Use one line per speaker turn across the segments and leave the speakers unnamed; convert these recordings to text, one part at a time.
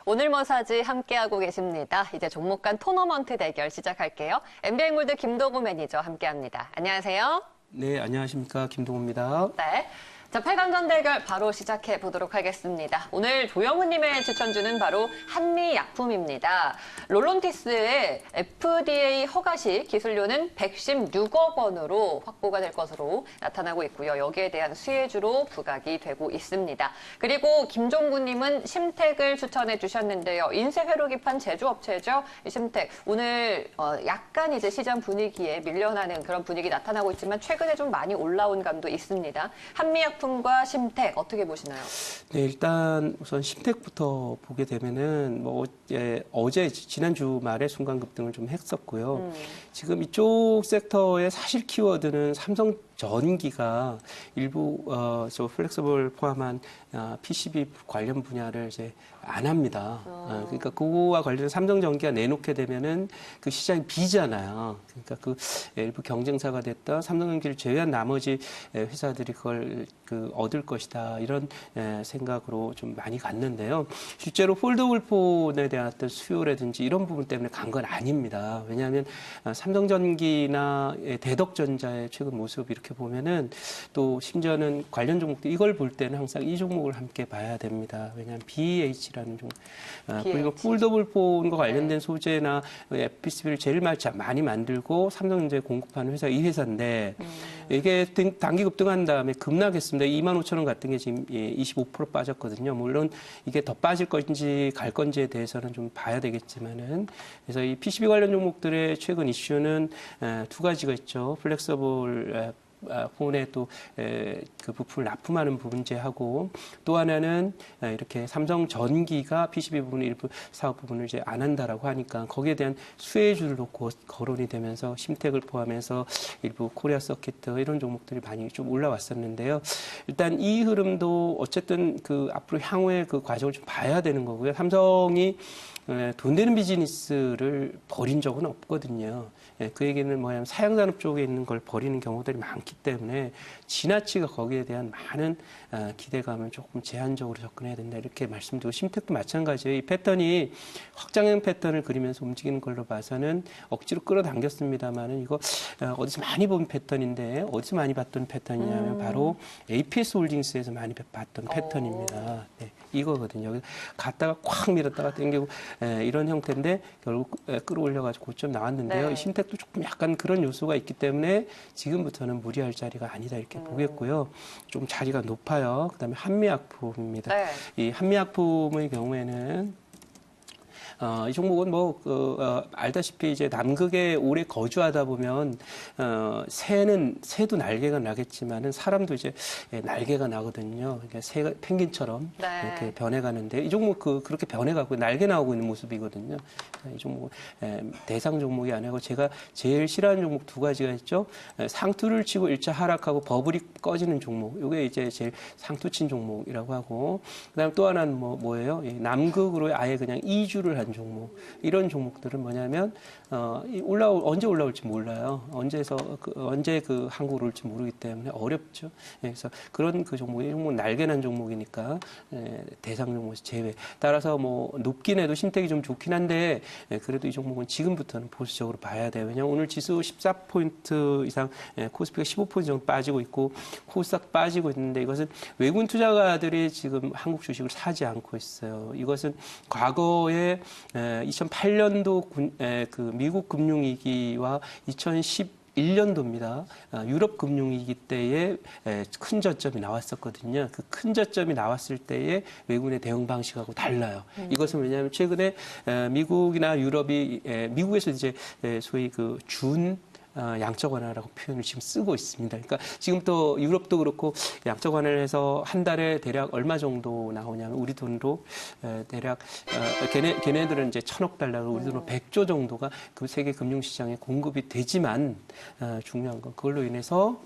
오늘 뭐 사지 함께하고 계십니다. 이제 종목 간 토너먼트 대결 시작할게요. NBA몰드 김동우 매니저 함께합니다. 안녕하세요.
네, 안녕하십니까. 김동우입니다.
네. 자, 8강전 대결 바로 시작해 보도록 하겠습니다. 오늘 조영훈님의 추천주는 바로 한미약품입니다. 롤론티스의 FDA 허가식 기술료는 116억 원으로 확보가 될 것으로 나타나고 있고요. 여기에 대한 수혜주로 부각이 되고 있습니다. 그리고 김종구님은 심택을 추천해 주셨는데요. 인쇄 회로 기판 제조업체죠. 심택 오늘 약간 이제 시장 분위기에 밀려나는 그런 분위기 나타나고 있지만 최근에 좀 많이 올라온 감도 있습니다. 한미약품과 심택 어떻게 보시나요?
네, 일단 우선 심택부터 보게 되면은 어제 지난주 말에 순간 급등을 좀 했었고요. 지금 이쪽 섹터의 사실 키워드는 삼성 전기가 일부 저 플렉서블 포함한 PCB 관련 분야를 이제 안 합니다. 그러니까 그거와 관련해서 삼성전기가 내놓게 되면은 그 시장이 비잖아요. 그러니까 그 일부 경쟁사가 됐다 삼성전기를 제외한 나머지 회사들이 그걸 얻을 것이다 이런 생각으로 좀 많이 갔는데요. 실제로 폴더블 폰에 대한 어떤 수요라든지 이런 부분 때문에 간 건 아닙니다. 왜냐하면 삼성전기나 대덕전자의 최근 모습 이렇게 보면은 또 심지어는 관련 종목도 이걸 볼 때는 항상 이 종목을 함께 봐야 됩니다. 왜냐하면 BH라는 종목 그리고 폴더블 폰과 관련된 소재나 PCB를 제일 많이 만들고 삼성전자에 공급하는 회사가 이 회사인데 이게 단기 급등한 다음에 급락했습니다. 25,000원 같은 게 지금 25% 빠졌거든요. 물론 이게 더 빠질 건지 갈 건지에 대해서는 좀 봐야 되겠지만은 그래서 이 PCB 관련 종목들의 최근 이슈는 두 가지가 있죠. 플렉서블 폰에 또 그 부품을 납품하는 문제하고 또 하나는 이렇게 삼성전기가 PCB 부분 일부 사업 부분을 이제 안 한다라고 하니까 거기에 대한 수혜주로 거론이 되면서 심택을 포함해서 일부 코리아 서킷 이런 종목들이 많이 좀 올라왔었는데요. 일단 이 흐름도 어쨌든 그 앞으로 향후의 그 과정을 좀 봐야 되는 거고요. 삼성이 돈 되는 비즈니스를 버린 적은 없거든요. 그 얘기는 뭐냐면 사양산업 쪽에 있는 걸 버리는 경우들이 많기 때문에 지나치게 거기에 대한 많은 기대감을 조금 제한적으로 접근해야 된다 이렇게 말씀드리고 심택도 마찬가지예요. 이 패턴이 확장형 패턴을 그리면서 움직이는 걸로 봐서는 억지로 끌어당겼습니다만은 이거 어디서 많이 본 패턴인데 어디서 많이 봤던 패턴이냐면 바로 APS 홀딩스에서 많이 봤던 패턴입니다. 네, 이거거든요. 갔다가 콱 밀었다가 당기고 이런 형태인데 결국 끌어올려가지고 고점 나왔는데요.
네.
이 심택도 조금 약간 그런 요소가 있기 때문에 지금부터는 무리할 자리가 아니다 이렇게 보겠고요. 좀 자리가 높아요. 그다음에 한미약품입니다.
네.
이 한미약품의 경우에는 이 종목은 알다시피 이제 남극에 오래 거주하다 보면, 새도 날개가 나겠지만은 사람도 이제 날개가 나거든요. 그러니까 새가 펭귄처럼
네.
이렇게 변해가는데 이 종목 그렇게 변해가고 날개 나오고 있는 모습이거든요. 이 종목 대상 종목이 아니고 제가 제일 싫어하는 종목 두 가지가 있죠. 상투를 치고 일차 하락하고 버블이 꺼지는 종목. 이게 이제 제일 상투친 종목이라고 하고, 그다음 또 하나는 뭐예요? 남극으로 아예 그냥 이주를 한 종목. 이런 종목들은 뭐냐면 언제 올라올지 몰라요. 언제 그 한국으로 올지 모르기 때문에 어렵죠. 그래서 그런 이 종목은 날개난 종목이니까 대상 종목에서 제외. 따라서 높긴 해도 신택이 좀 좋긴 한데 그래도 이 종목은 지금부터는 보수적으로 봐야 돼요. 왜냐하면 오늘 지수 14포인트 이상, 코스피가 15포인트 정도 빠지고 있고 코스닥 빠지고 있는데 이것은 외국인 투자가들이 지금 한국 주식을 사지 않고 있어요. 이것은 과거에 2008년도 그 미국 금융위기와 2011년도입니다. 유럽 금융위기 때에 큰 저점이 나왔었거든요. 그 큰 저점이 나왔을 때에 외국인의 대응 방식하고 달라요. 이것은 왜냐하면 최근에 미국이나 유럽이 미국에서 이제 소위 그 양적 완화라고 표현을 지금 쓰고 있습니다. 그러니까 지금 또 유럽도 그렇고 양적 완화를 해서 한 달에 대략 얼마 정도 나오냐면 우리 돈으로 대략 걔네들은 이제 1,000억 달러로 우리 돈으로 100조 정도가 그 세계 금융시장에 공급이 되지만 중요한 건 그걸로 인해서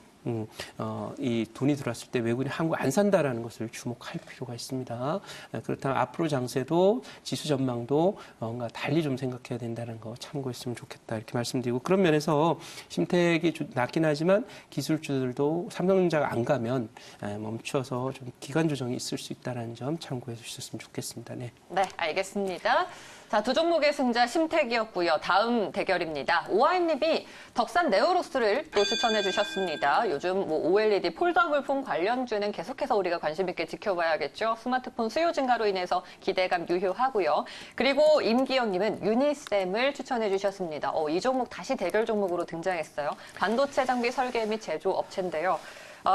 이 돈이 들어왔을 때 외국인이 한국 안 산다라는 것을 주목할 필요가 있습니다. 그렇다면 앞으로 장세도 지수 전망도 뭔가 달리 좀 생각해야 된다는 거 참고했으면 좋겠다 이렇게 말씀드리고 그런 면에서 심택이 낮긴 하지만 기술주들도 삼성전자가 안 가면 멈춰서 좀 기간 조정이 있을 수 있다는 점 참고해 주셨으면 좋겠습니다. 네.
네, 알겠습니다. 자, 두 종목의 승자 심택이었고요. 다음 대결입니다. 오하임님이 덕산 네오록스를 또 추천해 주셨습니다. 요즘 뭐 OLED 폴더 물품 관련주는 계속해서 우리가 관심 있게 지켜봐야겠죠. 스마트폰 수요 증가로 인해서 기대감 유효하고요. 그리고 임기영님은 유니셈을 추천해 주셨습니다. 이 종목 다시 대결 종목으로 등장했어요. 반도체 장비 설계 및 제조 업체인데요.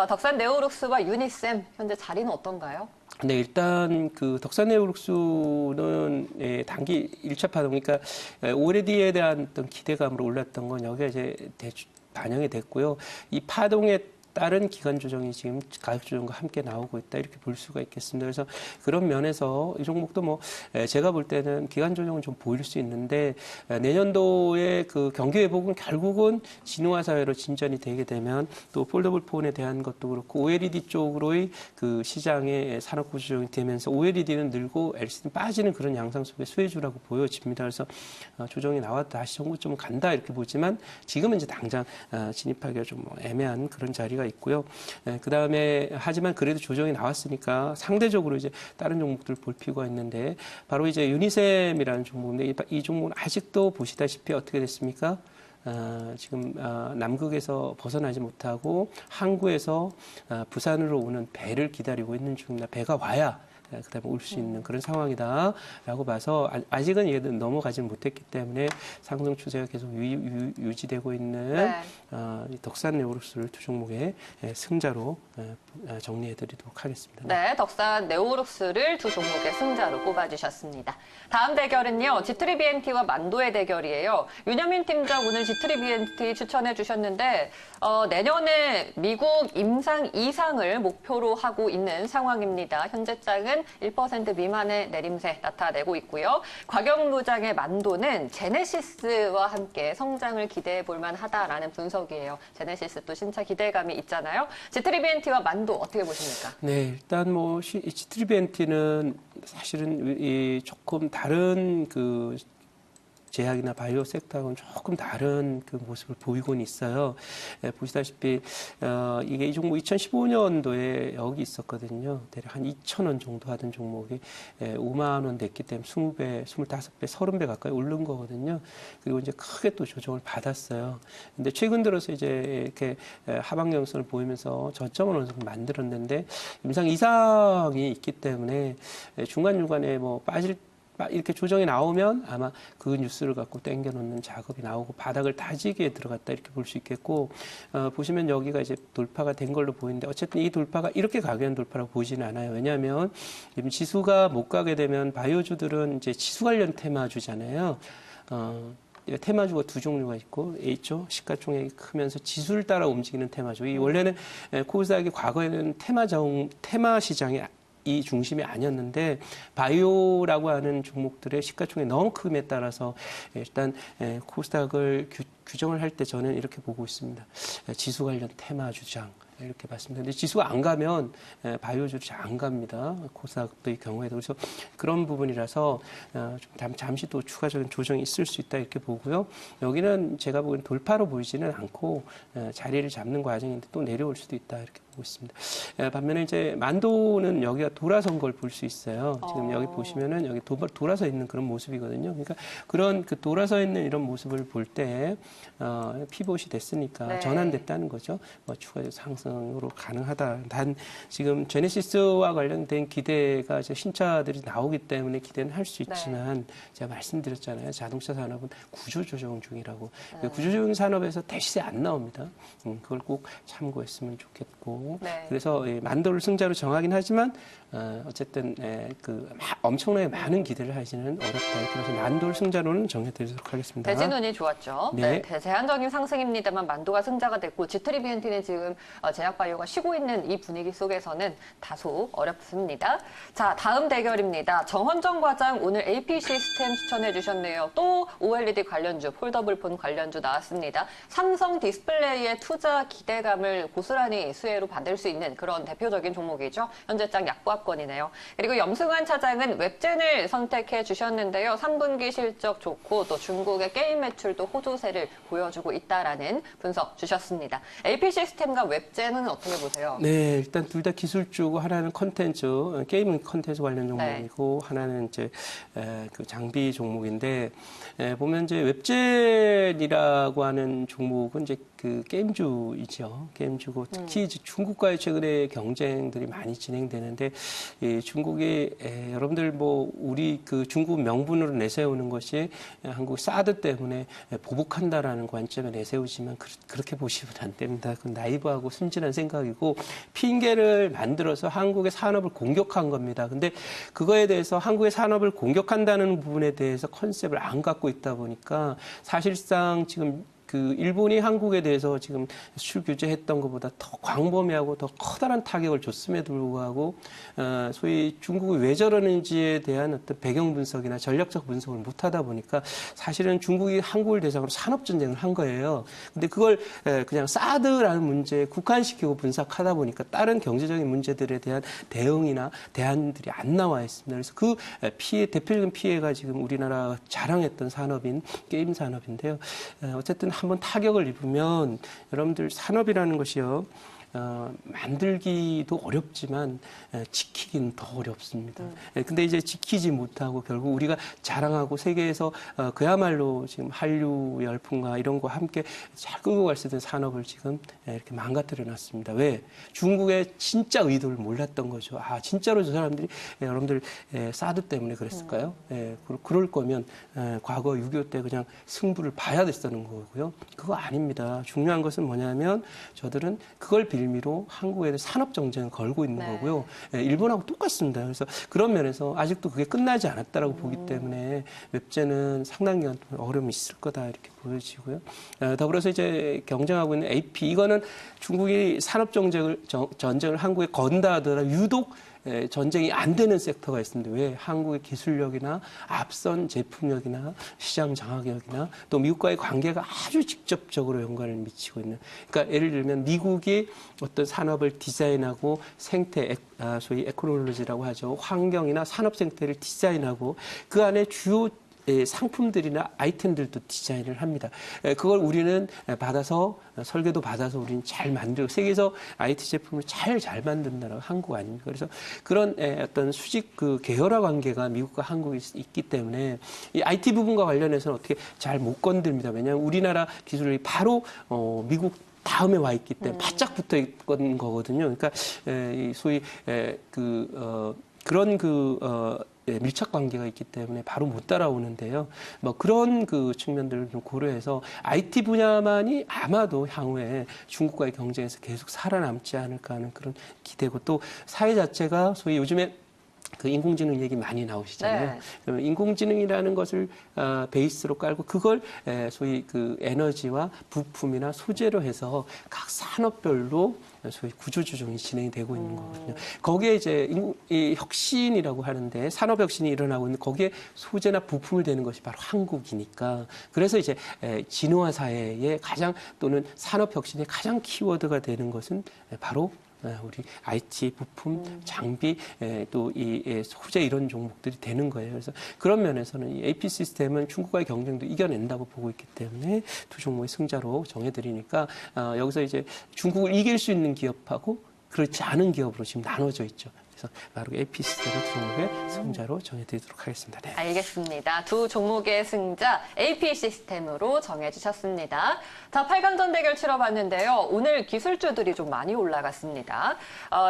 덕산 네오록스와 유니셈 현재 자리는 어떤가요?
네, 일단 그 덕산네오록스는 단기 1차 파동, 그러니까 OLED에 대한 어떤 기대감으로 올랐던 건 여기가 이제 반영이 됐고요. 이 파동에 다른 기간 조정이 지금 가격 조정과 함께 나오고 있다 이렇게 볼 수가 있겠습니다. 그래서 그런 면에서 이 종목도 뭐 제가 볼 때는 기간 조정은 좀 보일 수 있는데 내년도에 그 경기 회복은 결국은 진화 사회로 진전이 되게 되면 또 폴더블 폰에 대한 것도 그렇고 OLED 쪽으로의 그 시장의 산업 구조 조정이 되면서 OLED는 늘고 LCD는 빠지는 그런 양상 속의 수혜주라고 보여집니다. 그래서 조정이 나왔다 다시 정고점은 간다 이렇게 보지만 지금은 이제 당장 진입하기가 좀 애매한 그런 자리가 있고요. 그 다음에 하지만 그래도 조정이 나왔으니까 상대적으로 이제 다른 종목들 볼 필요가 있는데 바로 이제 유니셈이라는 종목인데 이 종목은 아직도 보시다시피 어떻게 됐습니까? 지금 남극에서 벗어나지 못하고 항구에서 부산으로 오는 배를 기다리고 있는 중입니다. 배가 와야 그다음에 올 수 있는 그런 상황이다라고 봐서 아직은 얘는 넘어가지는 못했기 때문에 상승 추세가 계속 유지되고 있는
네.
이 덕산 네오록스를 두 종목의 승자로 정리해드리도록 하겠습니다.
네, 덕산 네오록스를 두 종목의 승자로 꼽아주셨습니다. 다음 대결은요, G3BNT와 만도의 대결이에요. 윤여민 팀장 오늘 G3BNT 추천해 주셨는데 내년에 미국 임상 2상을 목표로 하고 있는 상황입니다. 현재장은 1% 미만의 내림세 나타내고 있고요. 곽영무장의 만도는 제네시스와 함께 성장을 기대해 볼 만하다라는 분석이에요. 제네시스도 신차 기대감이 있잖아요. G3BNT와 만도 어떻게 보십니까?
네, 일단 뭐 G3BNT는 사실은 조금 다른 그 제약이나 바이오 섹터하고는 조금 다른 그 모습을 보이고는 있어요. 보시다시피 이게 이 종목 2015년도에 여기 있었거든요. 대략 한 2,000원 정도 하던 종목이 5만 원 됐기 때문에 20배, 25배, 30배 가까이 오른 거거든요. 그리고 이제 크게 또 조정을 받았어요. 근데 최근 들어서 이제 이렇게 하방경선을 보이면서 저점을 어느 정도 만들었는데 임상 이상이 있기 때문에 중간중간에 뭐 이렇게 조정이 나오면 아마 그 뉴스를 갖고 땡겨놓는 작업이 나오고 바닥을 다지기에 들어갔다 이렇게 볼 수 있겠고 보시면 여기가 이제 돌파가 된 걸로 보이는데 어쨌든 이 돌파가 이렇게 가게한 돌파라고 보이지는 않아요. 왜냐하면 지금 지수가 못 가게 되면 바이오주들은 이제 지수 관련 테마주잖아요. 테마주가 두 종류가 있고 있죠. 시가총액이 크면서 지수를 따라 움직이는 테마주. 이 원래는 코스닥이 과거에는 테마 시장이 이 중심이 아니었는데 바이오라고 하는 종목들의 시가총액이 너무 크음에 따라서 일단 코스닥을 규정을 할 때 저는 이렇게 보고 있습니다. 지수 관련 테마 주장 이렇게 봤습니다. 근데 지수가 안 가면 바이오주도 잘 안 갑니다. 코스닥의 경우에도. 그래서 그런 부분이라서 좀 잠시 또 추가적인 조정이 있을 수 있다 이렇게 보고요. 여기는 제가 보기에는 돌파로 보이지는 않고 자리를 잡는 과정인데 또 내려올 수도 있다 이렇게 보고 있습니다. 반면에 이제 만도는 여기가 돌아선 걸 볼 수 있어요. 지금 여기 보시면은 여기 돌아서 있는 그런 모습이거든요. 그러니까 그런 그 돌아서 있는 이런 모습을 볼 때 피봇이 됐으니까
네.
전환됐다는 거죠. 뭐 추가적 상승으로 가능하다. 단 지금 제네시스와 관련된 기대가 이제 신차들이 나오기 때문에 기대는 할 수 있지만 제가 말씀드렸잖아요. 자동차 산업은 구조조정 중이라고. 구조조정 산업에서 대시세 안 나옵니다. 그걸 꼭 참고했으면 좋겠고.
네.
그래서 만도를 승자로 정하긴 하지만 어쨌든 엄청나게 많은 기대를 하시는 어렵다. 이렇게 해서 만도를 승자로는 정해드리도록 하겠습니다.
대진운이 좋았죠.
네.
제한적인 상승입니다만 만도가 승자가 됐고 G3BNT는 지금 제약바이오가 쉬고 있는 이 분위기 속에서는 다소 어렵습니다. 자, 다음 대결입니다. 정헌정 과장 오늘 AP 시스템 추천해 주셨네요. 또 OLED 관련주, 폴더블폰 관련주 나왔습니다. 삼성 디스플레이의 투자 기대감을 고스란히 수혜로 받을 수 있는 그런 대표적인 종목이죠. 현재장 약보합권이네요. 그리고 염승환 차장은 웹젠을 선택해 주셨는데요. 3분기 실적 좋고 또 중국의 게임 매출도 호조세를 보여주고 있다라는 분석 주셨습니다. AP 시스템과 웹젠은 어떻게 보세요?
네, 일단 둘 다 기술주고 하나는 컨텐츠, 게임 컨텐츠 관련 종목이고 하나는 이제 그 장비 종목인데 보면 이제 웹젠이라고 하는 종목은 이제 그 게임주이죠. 게임주고 특히 이제 중국과의 최근에 경쟁들이 많이 진행되는데 중국이 여러분들 뭐 우리 그 중국 명분으로 내세우는 것이 한국 사드 때문에 보복한다라는 관점에 내세우지만 그렇게 보시면 안 됩니다. 그건 나이브하고 순진한 생각이고 핑계를 만들어서 한국의 산업을 공격한 겁니다. 근데 그거에 대해서 한국의 산업을 공격한다는 부분에 대해서 컨셉을 안 갖고 있다 보니까 사실상 지금 그 일본이 한국에 대해서 지금 수출 규제했던 것보다 더 광범위하고 더 커다란 타격을 줬음에도 불구하고 소위 중국이 왜 저러는지에 대한 어떤 배경 분석이나 전략적 분석을 못하다 보니까 사실은 중국이 한국을 대상으로 산업 전쟁을 한 거예요. 근데 그걸 그냥 사드라는 문제에 국한시키고 분석하다 보니까 다른 경제적인 문제들에 대한 대응이나 대안들이 안 나와 있습니다. 그래서 그 대표적인 피해가 지금 우리나라 자랑했던 산업인 게임 산업인데요. 어쨌든 한번 타격을 입으면 여러분들 산업이라는 것이요. 만들기도 어렵지만 지키기는 더 어렵습니다. 근데 이제 지키지 못하고 결국 우리가 자랑하고 세계에서 그야말로 지금 한류 열풍과 이런 거와 함께 잘 끌고 갈 수 있는 산업을 지금 이렇게 망가뜨려 놨습니다. 왜? 중국의 진짜 의도를 몰랐던 거죠. 아, 진짜로 저 사람들이 여러분들 사드 때문에 그랬을까요? 그럴 거면 과거 6.25 때 그냥 승부를 봐야 됐다는 거고요. 그거 아닙니다. 중요한 것은 뭐냐면 저들은 그걸 빌미로 한국에 대해 산업 정쟁을 걸고 있는 거고요. 일본하고 똑같습니다. 그래서 그런 면에서 아직도 그게 끝나지 않았다라고 보기 때문에 웹젠은 상당 기간 동안 어려움이 있을 거다 이렇게 보여지고요. 더불어서 이제 경쟁하고 있는 AP 이거는 중국이 산업 전쟁을 한국에 건다 하더라도 유독 전쟁이 안 되는 섹터가 있습니다. 왜? 한국의 기술력이나 앞선 제품력이나 시장 장악력이나 또 미국과의 관계가 아주 직접적으로 연관을 미치고 있는. 그러니까 예를 들면 미국이 어떤 산업을 디자인하고 생태, 소위 에코놀로지라고 하죠. 환경이나 산업 생태를 디자인하고 그 안에 주요 상품들이나 아이템들도 디자인을 합니다. 그걸 우리는 받아서 설계도 받아서 우리는 잘 만들고 세계에서 IT 제품을 잘 만든 나라가 한국 아닙니까? 그래서 그런 어떤 수직 그 계열화 관계가 미국과 한국이 있기 때문에 이 IT 부분과 관련해서는 어떻게 잘 못 건드립니다. 왜냐하면 우리나라 기술이 바로 미국 다음에 와 있기 때문에 바짝 붙어 있는 거거든요. 그러니까 소위 그런 밀착 관계가 있기 때문에 바로 못 따라오는데요. 뭐 그런 그 측면들을 좀 고려해서 IT 분야만이 아마도 향후에 중국과의 경쟁에서 계속 살아남지 않을까 하는 그런 기대고 또 사회 자체가 소위 요즘에 그 인공지능 얘기 많이 나오시잖아요. 네. 인공지능이라는 것을 베이스로 깔고 그걸 소위 그 에너지와 부품이나 소재로 해서 각 산업별로 소위 구조조정이 진행이 되고 있는 거거든요. 거기에 이제 이 혁신이라고 하는데 산업 혁신이 일어나고 있는데 거기에 소재나 부품을 대는 것이 바로 한국이니까 그래서 이제 진화 사회의 가장 또는 산업 혁신의 가장 키워드가 되는 것은 바로 우리 IT 부품, 장비, 또 이 소재 이런 종목들이 되는 거예요. 그래서 그런 면에서는 이 AP 시스템은 중국과의 경쟁도 이겨낸다고 보고 있기 때문에 두 종목의 승자로 정해드리니까 여기서 이제 중국을 이길 수 있는 기업하고 그렇지 않은 기업으로 지금 나눠져 있죠. 그래서 바로 AP 시스템을 두 종목의 승자로 정해드리도록 하겠습니다. 네.
알겠습니다. 두 종목의 승자 AP 시스템으로 정해주셨습니다. 자, 8강전 대결 치러봤는데요. 오늘 기술주들이 좀 많이 올라갔습니다.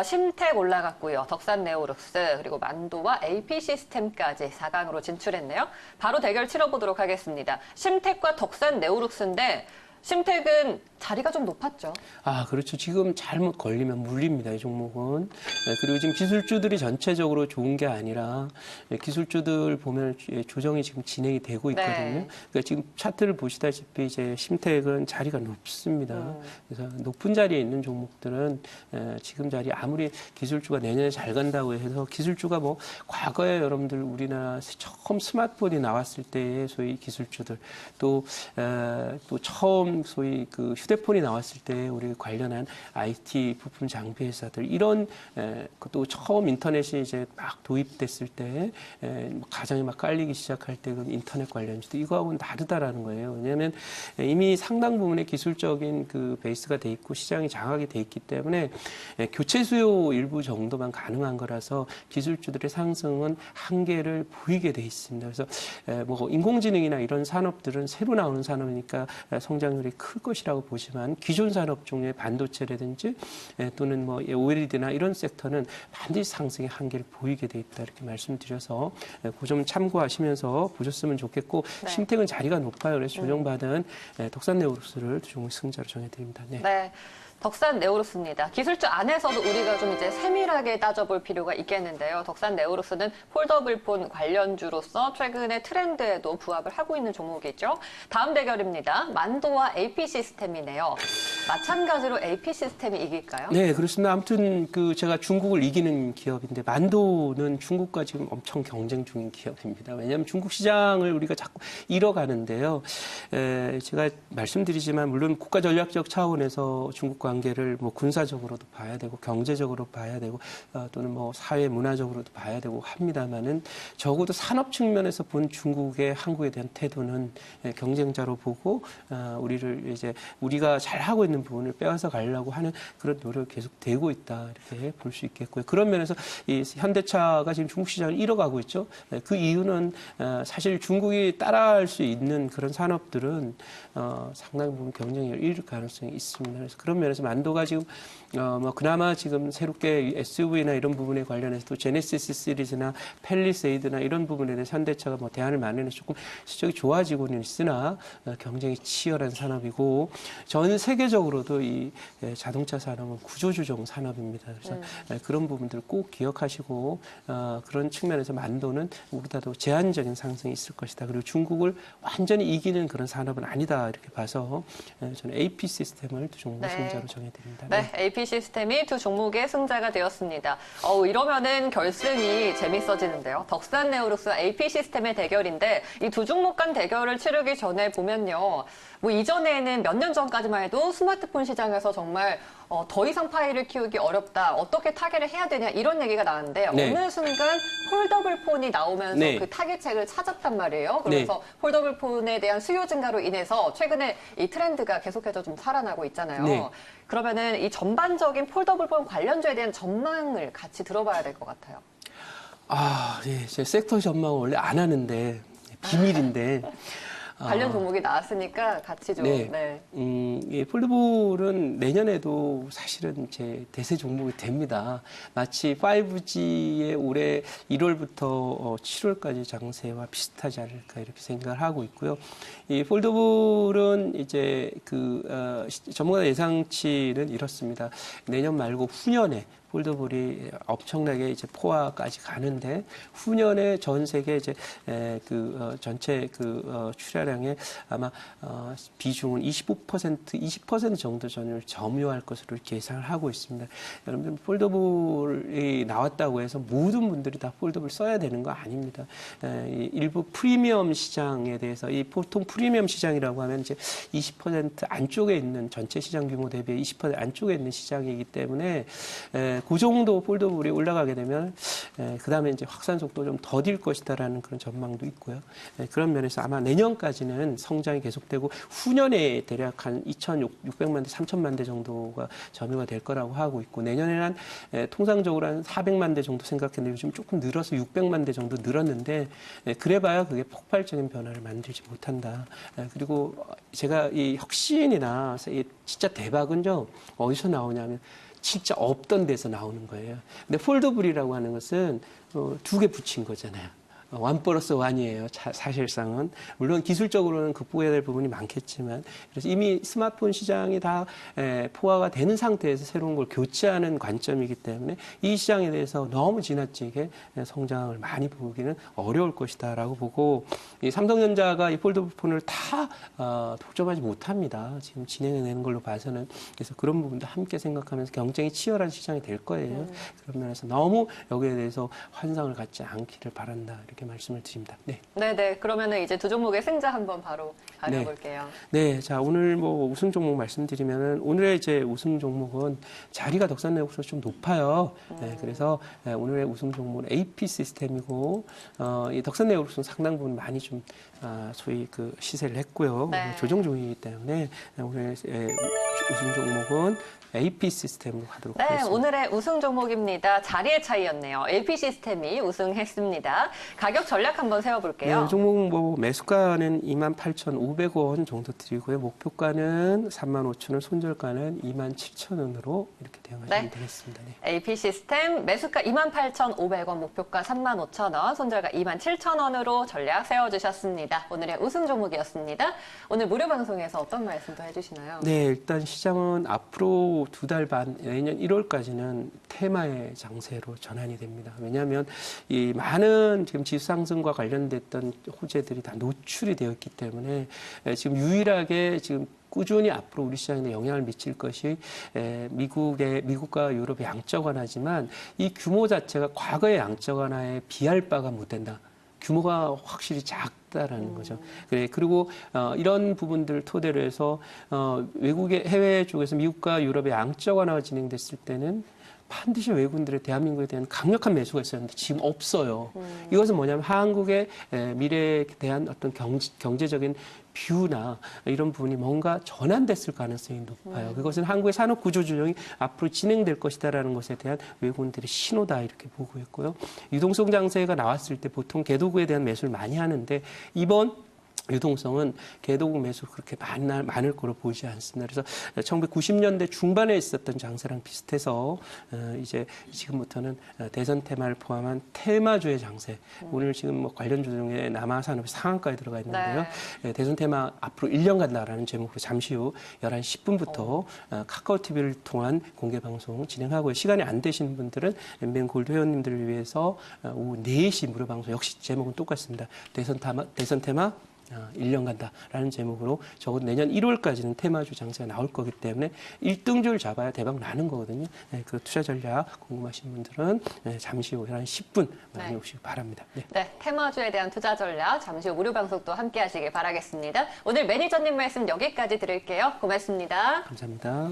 심택 올라갔고요. 덕산 네오룩스 그리고 만도와 AP 시스템까지 4강으로 진출했네요. 바로 대결 치러보도록 하겠습니다. 심택과 덕산 네오룩스인데 심택은 자리가 좀 높았죠.
아, 그렇죠. 지금 잘못 걸리면 물립니다, 이 종목은. 네, 그리고 지금 기술주들이 전체적으로 좋은 게 아니라 기술주들 보면 조정이 지금 진행이 되고 있거든요.
네.
그러니까 지금 차트를 보시다시피 이제 심택은 자리가 높습니다. 그래서 높은 자리에 있는 종목들은 지금 자리 아무리 기술주가 내년에 잘 간다고 해서 기술주가 뭐 과거에 여러분들 우리나라 처음 스마트폰이 나왔을 때의 소위 기술주들 또 처음 소위 그 휴대폰이 나왔을 때 우리 관련한 IT 부품 장비 회사들 이런 또 처음 인터넷이 이제 막 도입됐을 때 가정이 막 깔리기 시작할 때 그 인터넷 관련주도 이거하고는 다르다라는 거예요. 왜냐하면 이미 상당 부분의 기술적인 그 베이스가 돼 있고 시장이 장악이 돼 있기 때문에 교체 수요 일부 정도만 가능한 거라서 기술주들의 상승은 한계를 보이게 돼 있습니다. 그래서 뭐 인공지능이나 이런 산업들은 새로 나오는 산업이니까 성장률이 클 것이라고 보지만 기존 산업 중에 반도체라든지 또는 뭐 OLED나 이런 섹터는 반드시 상승의 한계를 보이게 돼 있다 이렇게 말씀드려서 그 점 참고하시면서 보셨으면 좋겠고
네.
심택은 자리가 높아요. 그래서 조정받은 덕산네오로스를 종목 승자로 정해드립니다. 네.
네. 덕산 네오로스입니다. 기술주 안에서도 우리가 좀 이제 세밀하게 따져볼 필요가 있겠는데요. 덕산 네오로스는 폴더블폰 관련주로서 최근의 트렌드에도 부합을 하고 있는 종목이죠. 다음 대결입니다. 만도와 AP 시스템이네요. 마찬가지로 AP 시스템이 이길까요?
네, 그렇습니다. 아무튼 그 제가 중국을 이기는 기업인데 만도는 중국과 지금 엄청 경쟁 중인 기업입니다. 왜냐하면 중국 시장을 우리가 자꾸 잃어가는데요. 제가 말씀드리지만 물론 국가 전략적 차원에서 중국 관계를 뭐 군사적으로도 봐야 되고 경제적으로 봐야 되고 또는 뭐 사회 문화적으로도 봐야 되고 합니다만은 적어도 산업 측면에서 본 중국의 한국에 대한 태도는 경쟁자로 보고 우리를 이제 우리가 잘 하고 있는 부분을 빼앗아 가려고 하는 그런 노력이 계속 되고 있다 이렇게 볼 수 있겠고요. 그런 면에서 이 현대차가 지금 중국 시장을 잃어가고 있죠. 그 이유는 사실 중국이 따라할 수 있는 그런 산업들은 상당 부분 경쟁력을 잃을 가능성이 있습니다. 그래서 그런 면에서 만도가 지금 뭐 그나마 지금 새롭게 SUV나 이런 부분에 관련해서 또 제네시스 시리즈나 팰리세이드나 이런 부분에 대해서 현대차가 뭐 대안을 마련해서 조금 실적이 좋아지고는 있으나 경쟁이 치열한 산업이고 전 세계적으로도 이 자동차 산업은 구조조정 산업입니다. 그래서 그런 부분들을 꼭 기억하시고 그런 측면에서 만도는 우리보다도 제한적인 상승이 있을 것이다. 그리고 중국을 완전히 이기는 그런 산업은 아니다 이렇게 봐서 저는 AP 시스템을 두 종목 승자로 정해드립니다.
네, AP 시스템이 두 종목의 승자가 되었습니다. 이러면은 결승이 재밌어지는데요. 덕산 네오로스와 AP 시스템의 대결인데 이 두 종목 간 대결을 치르기 전에 보면요. 뭐 이전에는 몇 년 전까지만 해도 스마트폰 시장에서 정말 더 이상 파일을 키우기 어렵다. 어떻게 타겟을 해야 되냐 이런 얘기가 나왔는데
네.
어느 순간 폴더블 폰이 나오면서
네.
그 타겟책을 찾았단 말이에요. 그래서 폴더블 폰에 대한 수요 증가로 인해서 최근에 이 트렌드가 계속해서 좀 살아나고 있잖아요.
네.
그러면은 이 전반적인 폴더블 폰 관련주에 대한 전망을 같이 들어봐야 될 것 같아요.
예, 제 섹터 전망은 원래 안 하는데 비밀인데.
관련 종목이 나왔으니까 같이 좀.
네. 이 폴더블은 내년에도 사실은 제 대세 종목이 됩니다. 마치 5G의 올해 1월부터 7월까지 장세와 비슷하지 않을까 이렇게 생각을 하고 있고요. 이 폴더블은 이제 전문가 예상치는 이렇습니다. 내년 말고 후년에 폴더블이 엄청나게 이제 포화까지 가는데 후년에 전 세계 이제 전체 출하량의 아마 비중은 20% 정도 전을 점유할 것으로 계산을 하고 있습니다. 여러분들 폴더블이 나왔다고 해서 모든 분들이 다 폴더블 써야 되는 거 아닙니다. 일부 프리미엄 시장에 대해서 이 보통 프리미엄 시장이라고 하면 이제 20% 안쪽에 있는 전체 시장 규모 대비 20% 안쪽에 있는 시장이기 때문에 그 정도 폴더블이 올라가게 되면 그 다음에 이제 확산 속도 좀 더딜 것이다라는 그런 전망도 있고요. 그런 면에서 아마 내년까지는 성장이 계속되고 후년에 대략 한 2,600만 대, 3,000만 대 정도가 점유가 될 거라고 하고 있고 내년에는 한 통상적으로 한 400만 대 정도 생각했는데 요즘 조금 늘어서 600만 대 정도 늘었는데 그래봐야 그게 폭발적인 변화를 만들지 못한다. 그리고 제가 이 혁신이나 진짜 대박은요 어디서 나오냐면 진짜 없던 데서 나오는 거예요. 근데 폴더블이라고 하는 것은 두 개 붙인 거잖아요. 원 플러스 원이에요. 사실상은. 물론 기술적으로는 극복해야 될 부분이 많겠지만 그래서 이미 스마트폰 시장이 다 포화가 되는 상태에서 새로운 걸 교체하는 관점이기 때문에 이 시장에 대해서 너무 지나치게 성장을 많이 보기는 어려울 것이다라고 보고 이 삼성전자가 이 폴더폰을 다 독점하지 못합니다. 지금 진행해내는 걸로 봐서는 그래서 그런 부분도 함께 생각하면서 경쟁이 치열한 시장이 될 거예요. 그런 면에서 너무 여기에 대해서 환상을 갖지 않기를 바란다 이렇게 말씀을 드립니다. 네.
네네. 그러면은 이제 두 종목의 승자 한번 바로 가려볼게요.
네, 자 오늘 뭐 우승 종목 말씀드리면은 오늘의 이제 우승 종목은 자리가 덕산네오에서 좀 높아요. 네, 그래서 오늘의 우승 종목은 AP 시스템이고 이 덕산네오는 상당 부분 많이 좀 소위 그 시세를 했고요.
네.
조정 중이기 때문에 오늘 우승 종목은 AP 시스템으로 가도록
네,
하겠습니다.
오늘의 우승 종목입니다. 자리의 차이였네요. AP 시스템이 우승했습니다. 가격 전략 한번 세워볼게요.
네, 종목 뭐 매수가는 28,500원 정도 드리고요. 목표가는 35,000원, 손절가는 27,000원으로 이렇게 대응하시면
네.
되겠습니다. 네.
AP 시스템 매수가 28,500원, 목표가 35,000원, 손절가 27,000원으로 전략 세워주셨습니다. 오늘의 우승 종목이었습니다. 오늘 무료 방송에서 어떤 말씀도 해주시나요?
네, 일단 시장은 앞으로 2달 반, 내년 1월까지는 테마의 장세로 전환이 됩니다. 왜냐하면 이 많은 지금 지수 상승과 관련됐던 호재들이 다 노출이 되어 있기 때문에 지금 유일하게 지금 꾸준히 앞으로 우리 시장에 영향을 미칠 것이 미국과 유럽의 양적 완화지만 이 규모 자체가 과거의 양적 완화에 비할 바가 못 된다. 규모가 확실히 작다라는 거죠. 그리고 이런 부분들을 토대로 해서 외국의 해외 쪽에서 미국과 유럽의 양적 완화가 진행됐을 때는 반드시 외국인들의 대한민국에 대한 강력한 매수가 있었는데 지금 없어요. 이것은 뭐냐면 한국의 미래에 대한 어떤 경제적인 뷰나 이런 부분이 뭔가 전환됐을 가능성이 높아요. 그것은 한국의 산업 구조 조정이 앞으로 진행될 것이다라는 것에 대한 외국인들의 신호다 이렇게 보고 있고요. 유동성 장세가 나왔을 때 보통 개도구에 대한 매수를 많이 하는데 이번 유동성은 개도국 매수 그렇게 많을 거로 보이지 않습니다. 그래서 1990년대 중반에 있었던 장세랑 비슷해서 이제 지금부터는 대선 테마를 포함한 테마주의 장세. 오늘 지금 뭐 관련 조정에 남아산업이 상한가에 들어가 있는데요.
네.
대선 테마 앞으로 1년 간다라는 제목으로 잠시 후 11시 10분부터 카카오 TV를 통한 공개 방송 진행하고요. 시간이 안 되신 분들은 엠벤 골드 회원님들을 위해서 오후 4시 무료 방송 역시 제목은 똑같습니다. 대선 테마 1년 간다라는 제목으로 적어도 내년 1월까지는 테마주 장세가 나올 거기 때문에 1등주를 잡아야 대박 나는 거거든요. 네, 그 투자 전략 궁금하신 분들은 잠시 후 11시 10분 많이 오시기 바랍니다. 네.
네, 테마주에 대한 투자 전략 잠시 후 무료 방송도 함께 하시길 바라겠습니다. 오늘 매니저님 말씀 여기까지 드릴게요. 고맙습니다.
감사합니다.